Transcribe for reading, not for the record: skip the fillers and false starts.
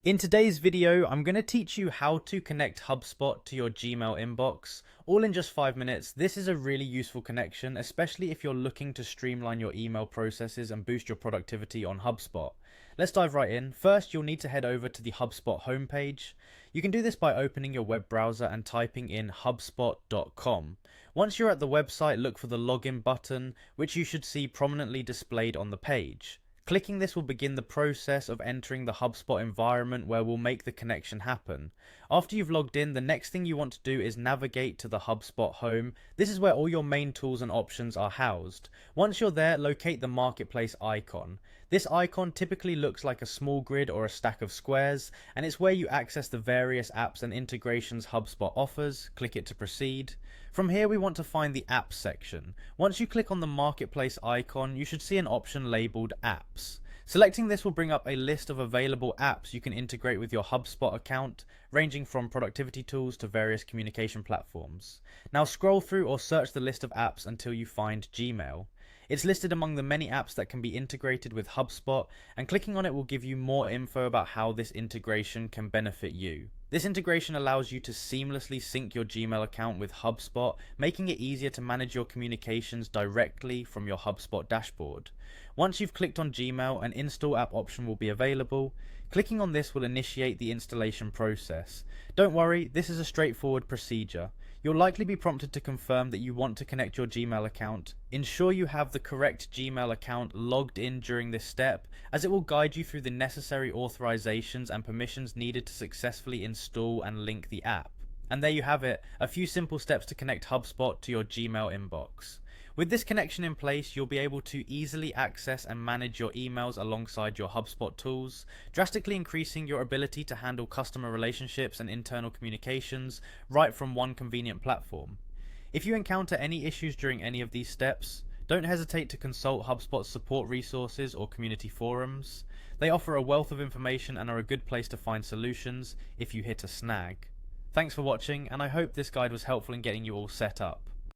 In today's video, I'm going to teach you how to connect Hubspot to your Gmail inbox, all in just 5 minutes. This is a really useful connection, especially if you're looking to streamline your email processes and boost your productivity on HubSpot. Let's dive right in. First, you'll need to head over to the HubSpot homepage. You can do this by opening your web browser and typing in hubspot.com. Once you're at the website, look for the login button, which you should see prominently displayed on the page. Clicking this will begin the process of entering the HubSpot environment where we'll make the connection happen. After you've logged in, the next thing you want to do is navigate to the HubSpot home. This is where all your main tools and options are housed. Once you're there, locate the marketplace icon. This icon typically looks like a small grid or a stack of squares, and it's where you access the various apps and integrations HubSpot offers. Click it to proceed. From here, we want to find the apps section. Once you click on the marketplace icon, you should see an option labeled apps. Selecting this will bring up a list of available apps you can integrate with your HubSpot account, ranging from productivity tools to various communication platforms. Now scroll through or search the list of apps until you find Gmail. It's listed among the many apps that can be integrated with HubSpot, and clicking on it will give you more info about how this integration can benefit you. This integration allows you to seamlessly sync your Gmail account with HubSpot, making it easier to manage your communications directly from your HubSpot dashboard. Once you've clicked on Gmail, an install app option will be available. Clicking on this will initiate the installation process. Don't worry, this is a straightforward procedure. You'll likely be prompted to confirm that you want to connect your Gmail account. Ensure you have the correct Gmail account logged in during this step, as it will guide you through the necessary authorizations and permissions needed to successfully install and link the app. And there you have it, a few simple steps to connect HubSpot to your Gmail inbox. With this connection in place, you'll be able to easily access and manage your emails alongside your HubSpot tools, drastically increasing your ability to handle customer relationships and internal communications right from one convenient platform. If you encounter any issues during any of these steps, don't hesitate to consult HubSpot's support resources or community forums. They offer a wealth of information and are a good place to find solutions if you hit a snag. Thanks for watching, and I hope this guide was helpful in getting you all set up.